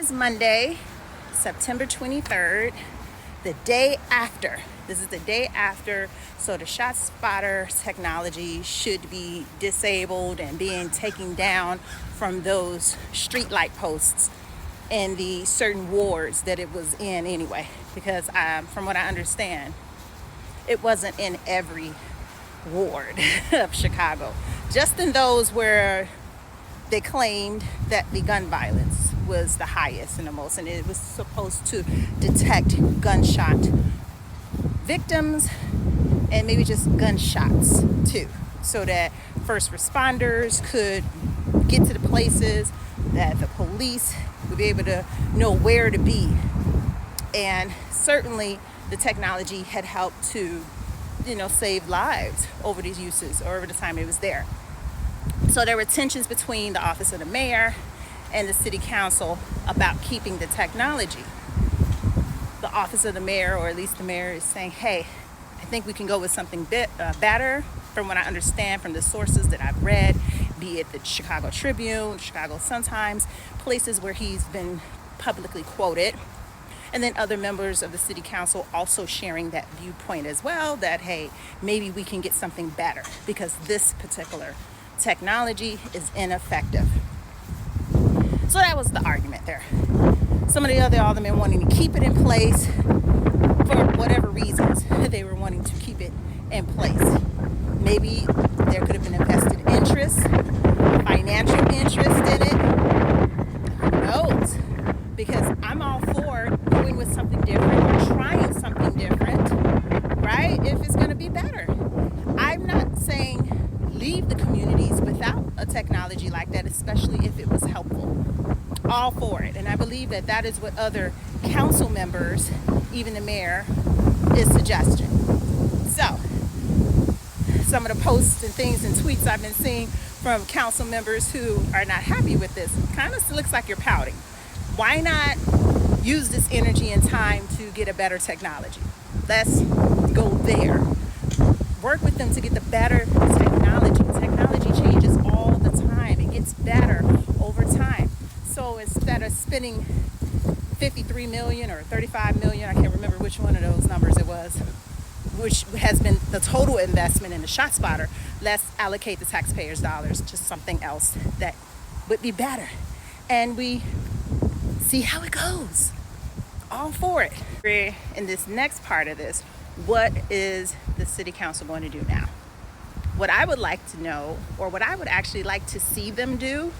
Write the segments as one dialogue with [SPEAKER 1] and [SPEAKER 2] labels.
[SPEAKER 1] is Monday, September 23rd, the day after. This is the day after, so the Shottspotter technology should be disabled and being taken down from those street light posts in the certain wards that it was in anyway. Because from what I understand, it wasn't in every ward of Chicago. Just in those where they claimed that the gun violence was the highest and the most, and it was supposed to detect gunshot victims and maybe just gunshots too, so that first responders could get to the places, that the police would be able to know where to be. And certainly the technology had helped to, save lives over these uses or over the time it was there. So there were tensions between the office of the mayor and the city council about keeping the technology. The office of the mayor, or at least the mayor, is saying, hey, I think we can go with something better. From what I understand from the sources that I've read, be it the Chicago Tribune, Chicago Sun-Times, places where he's been publicly quoted. And then other members of the city council also sharing that viewpoint as well, that, hey, maybe we can get something better because this particular technology is ineffective. So that was the argument there. Some of the other aldermen wanting to keep it in place for whatever reasons they were wanting to keep it in place. Maybe there could have been invested interest, financial interest in it. Who knows? Because I'm all for going with something different or trying something different, right? If it's going to be better. I'm not saying leave the communities without a technology like that, especially if it was helpful. All for it. And I believe that that is what other council members, even the mayor, is suggesting. So, some of the posts and things and tweets I've been seeing from council members who are not happy with this kind of looks like you're pouting. Why not use this energy and time to get a better technology? Let's go there. Work with them to get the better technology. Technology changes all the time. It gets better over time. So instead of spending 53 million or 35 million, I can't remember which one of those numbers it was, which has been the total investment in the Shottspotter, let's allocate the taxpayers' dollars to something else that would be better. And we see how it goes. All for it. In this next part of this, what is the city council going to do now? What I would like to know, or what I would actually like to see them do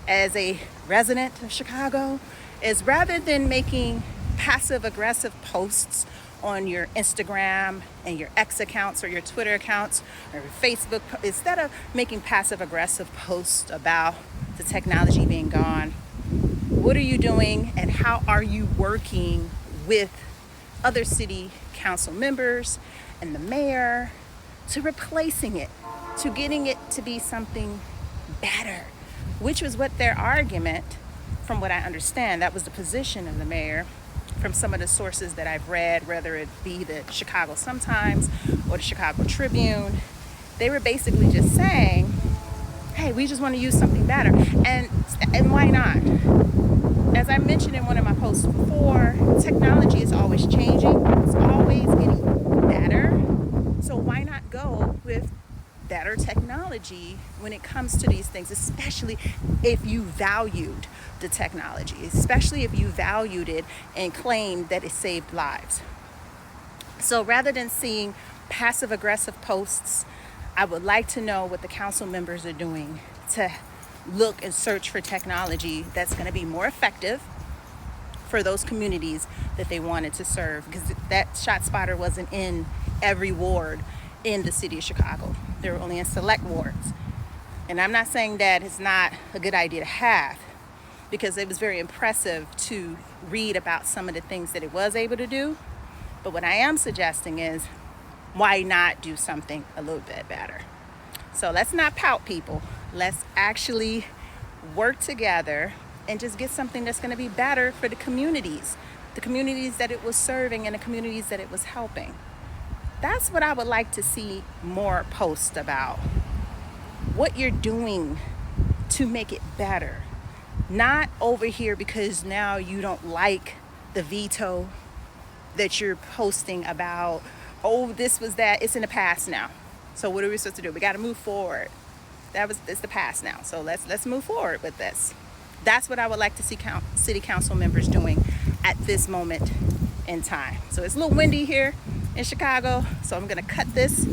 [SPEAKER 1] as a resident of Chicago, is rather than making passive aggressive posts on your Instagram and your X accounts or your Twitter accounts or your Facebook, instead of making passive aggressive posts about the technology being gone, what are you doing and how are you working with other city council members and the mayor to replacing it, to getting it to be something better, which was what their argument, from what I understand, that was the position of the mayor from some of the sources that I've read, whether it be the Chicago Sun-Times or the Chicago Tribune. They were basically just saying, hey, we just want to use something better. And why not? As I mentioned in one of my posts before, technology is always changing. It's always getting better. So why not go with better technology when it comes to these things, especially if you valued the technology, especially if you valued it and claimed that it saved lives. So rather than seeing passive aggressive posts, I would like to know what the council members are doing to look and search for technology that's going to be more effective for those communities that they wanted to serve, because that Shottspotter wasn't in every ward in the city of Chicago. They were only in select wards. And I'm not saying that it's not a good idea to have, because it was very impressive to read about some of the things that it was able to do. But what I am suggesting is, why not do something a little bit better? So let's not pout, people. Let's actually work together and just get something that's going to be better for the communities that it was serving and the communities that it was helping. That's what I would like to see more posts about. What you're doing to make it better. Not over here because now you don't like the veto that you're posting about, oh, this was that. It's in the past now. So what are we supposed to do? We got to move forward. It's the past now. So let's move forward with this. That's what I would like to see city council members doing at this moment in time. So it's a little windy here in Chicago, so I'm gonna cut this